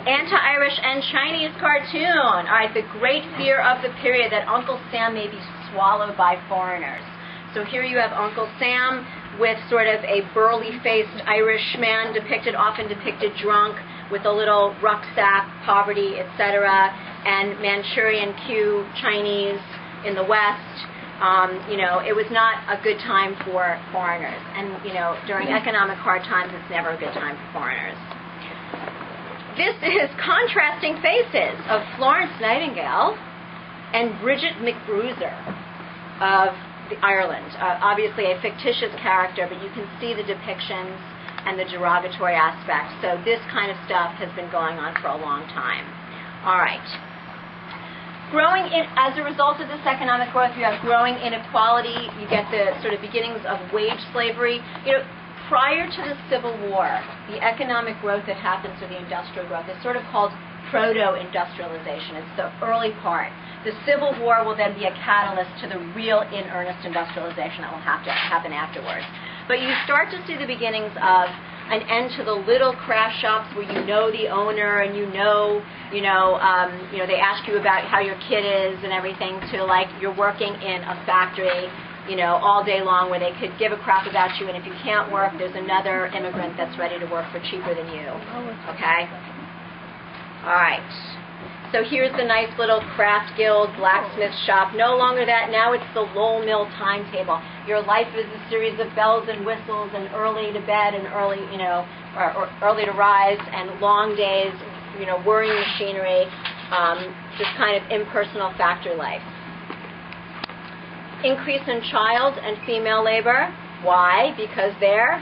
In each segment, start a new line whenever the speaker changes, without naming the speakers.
Anti-Irish and Chinese cartoon. All right, the great fear of the period that Uncle Sam may be swallowed by foreigners. So here you have Uncle Sam with sort of a burly-faced Irish man often depicted drunk, with a little rucksack, poverty, etc., and Manchurian Q Chinese in the West. It was not a good time for foreigners. And, during economic hard times, it's never a good time for foreigners. This is contrasting faces of Florence Nightingale and Bridget McBruiser of Ireland. Obviously a fictitious character, but you can see the depictions and the derogatory aspects. So this kind of stuff has been going on for a long time. All right. As a result of this economic growth, you have growing inequality. You get the sort of beginnings of wage slavery. Prior to the Civil War, the economic growth that happens, or the industrial growth, is sort of called proto-industrialization. It's the early part. The Civil War will then be a catalyst to the real in-earnest industrialization that will have to happen afterwards. But you start to see the beginnings of an end to the little craft shops where you know the owner and they ask you about how your kid is and everything, to like you're working in a factory, all day long, where they could give a crap about you, and if you can't work, there's another immigrant that's ready to work for cheaper than you. Okay? All right. So here's the nice little craft guild blacksmith shop. No longer that. Now it's the Lowell Mill timetable. Your life is a series of bells and whistles and early to bed and early, or early to rise, and long days, whirring machinery, just kind of impersonal factory life. Increase in child and female labor. Why? Because they're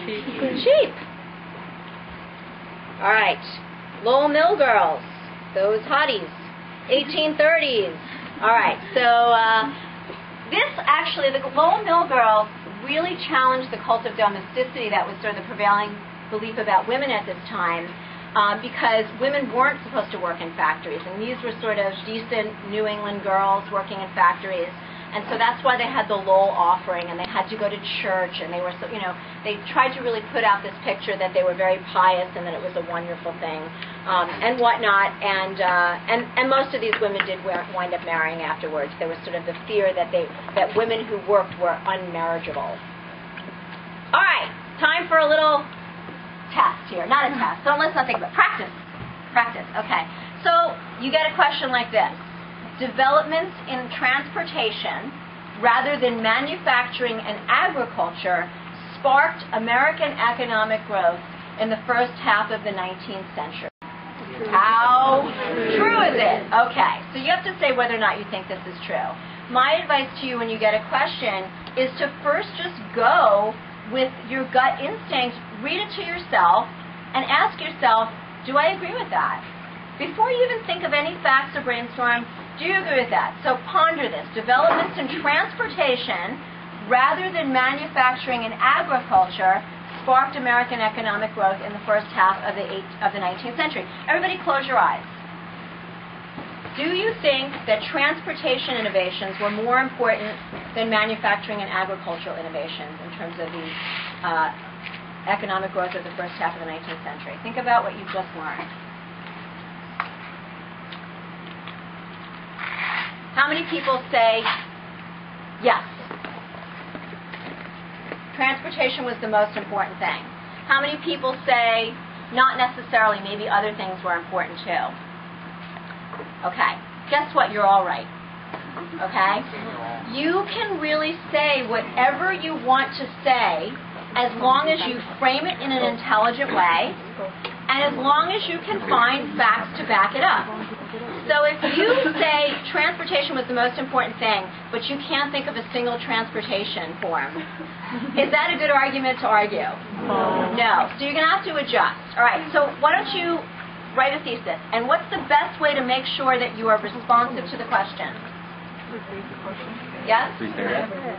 cheap. All right. Lowell Mill girls. Those hotties. 1830s. All right. So the Lowell Mill girls really challenged the cult of domesticity that was sort of the prevailing belief about women at this time, because women weren't supposed to work in factories, and these were sort of decent New England girls working in factories. And so that's why they had the Lowell offering, and they had to go to church, and they were, they tried to really put out this picture that they were very pious and that it was a wonderful thing, and whatnot. And most of these women did wind up marrying afterwards. There was sort of the fear that women who worked were unmarriageable. All right, time for a little test here. Not a test. So let's not think about practice. Practice. Okay. So you get a question like this. Developments in transportation rather than manufacturing and agriculture sparked American economic growth in the first half of the 19th century. How true is it? Okay, so you have to say whether or not you think this is true. My advice to you when you get a question is to first just go with your gut instinct, read it to yourself, and ask yourself, do I agree with that? Before you even think of any facts or brainstorm, do you agree with that? So ponder this. Developments in transportation rather than manufacturing and agriculture sparked American economic growth in the first half of the 19th century. Everybody close your eyes. Do you think that transportation innovations were more important than manufacturing and agricultural innovations in terms of the economic growth of the first half of the 19th century? Think about what you've just learned. How many people say yes? Transportation was the most important thing. How many people say not necessarily, maybe other things were important too? Okay, guess what? You're all right. Okay? You can really say whatever you want to say as long as you frame it in an intelligent way and as long as you can find facts to back it up. So if you say transportation was the most important thing, but you can't think of a single transportation form, is that a good argument to argue? No. So you're going to have to adjust. All right, so why don't you write a thesis? And what's the best way to make sure that you are responsive to the question?
Repeat the question.
Yes?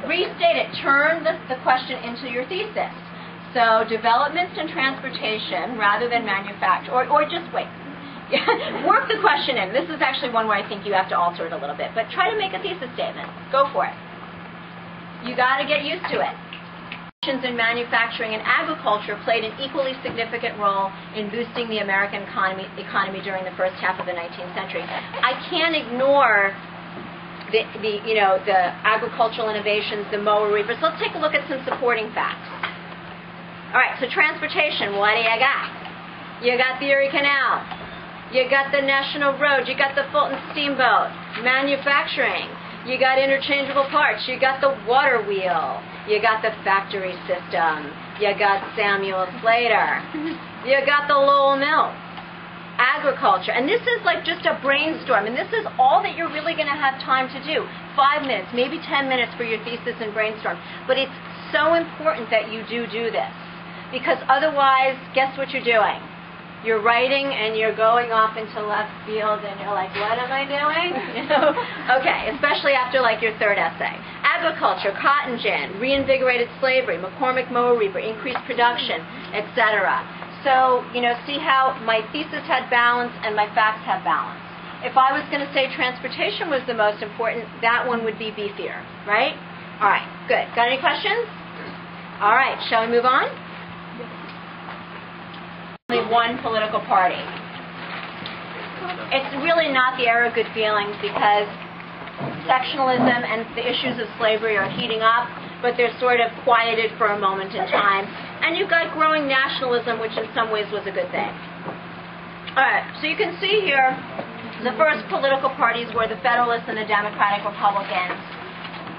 Restate it. Turn the question into your thesis. So developments in transportation rather than manufacture, or just wait. Work the question in. This is actually one where I think you have to alter it a little bit, but try to make a thesis statement. Go for it. You got to get used to it. in manufacturing and agriculture played an equally significant role in boosting the American economy during the first half of the 19th century. I can't ignore the agricultural innovations, the mower reapers. Let's take a look at some supporting facts. All right, so transportation, what do you got? You got the Erie Canal. You got the National Road. You got the Fulton Steamboat. Manufacturing. You got interchangeable parts. You got the water wheel. You got the factory system. You got Samuel Slater. You got the Lowell Mill. Agriculture. And this is like just a brainstorm. And this is all that you're really going to have time to do. 5 minutes, maybe 10 minutes for your thesis and brainstorm. But it's so important that you do this. Because otherwise, guess what you're doing? You're writing and you're going off into left field and you're like, what am I doing? Okay, especially after like your third essay. Agriculture, cotton gin, reinvigorated slavery, McCormick mower reaper, increased production, etc. So, see how my thesis had balance and my facts had balance. If I was going to say transportation was the most important, that one would be beefier, right? All right, good. Got any questions? All right, shall we move on? Only one political party. It's really not the era of good feelings because sectionalism and the issues of slavery are heating up, but they're sort of quieted for a moment in time. And you've got growing nationalism, which in some ways was a good thing. All right, so you can see here the first political parties were the Federalists and the Democratic Republicans.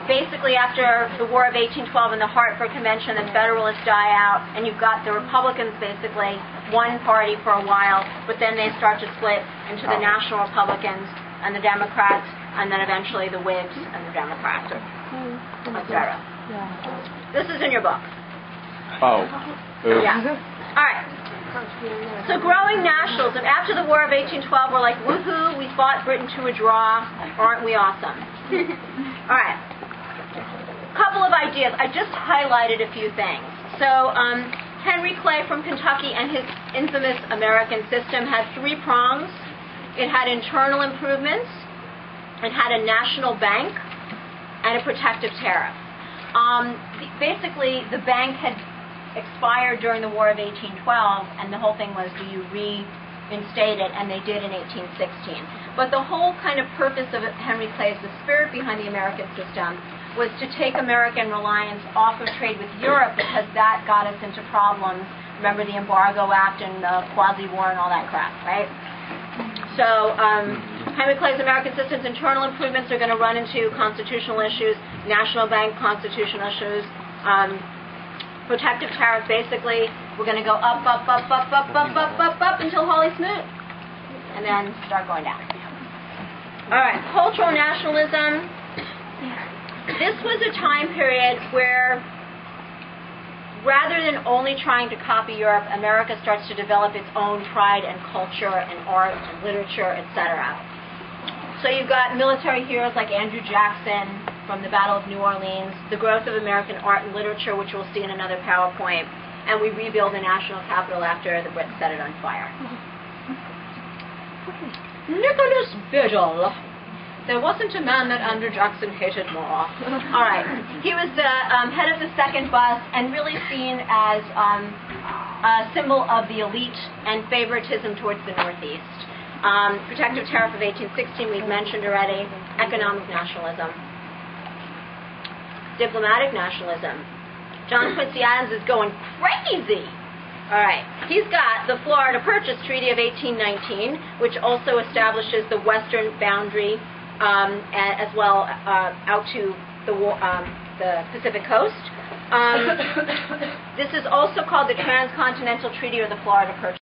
Basically, after the War of 1812 and the Hartford Convention, the Federalists die out, and you've got the Republicans basically one party for a while, but then they start to split into the National Republicans and the Democrats, and then eventually the Whigs and the Democrats, etc. This is in your book.
Oh.
Yeah. All right. So growing nationalism. After the War of 1812, we're like, woohoo, we fought Britain to a draw. Aren't we awesome? All right. Couple of ideas. I just highlighted a few things. So Henry Clay from Kentucky and his infamous American system had 3 prongs. It had internal improvements, it had a national bank, and a protective tariff. Basically, the bank had expired during the War of 1812, and the whole thing was, do you reinstate it? And they did in 1816. But the whole kind of purpose of Henry Clay's, the spirit behind the American system, was to take American reliance off of trade with Europe because that got us into problems. Remember the Embargo Act and the quasi-war and all that crap, right? So Henry Clay's American system's internal improvements are going to run into constitutional issues, national bank constitutional issues, protective tariff. Basically, we're going to go up until Hawley Smoot, and then start going down. All right, cultural nationalism. This was a time period where, rather than only trying to copy Europe, America starts to develop its own pride and culture and art and literature, etc. So you've got military heroes like Andrew Jackson from the Battle of New Orleans, the growth of American art and literature, which we'll see in another PowerPoint, and we rebuild the national capital after the Brits set it on fire. Nicholas Biddle. There wasn't a man that Andrew Jackson hated more. All right. He was the head of the second bus and really seen as a symbol of the elite and favoritism towards the Northeast. Protective tariff of 1816 we've mentioned already. Economic nationalism. Diplomatic nationalism. John Quincy Adams is going crazy. All right. He's got the Florida Purchase Treaty of 1819, which also establishes the western boundary as well out to the Pacific coast. This is also called the Transcontinental Treaty or the Florida Purchase.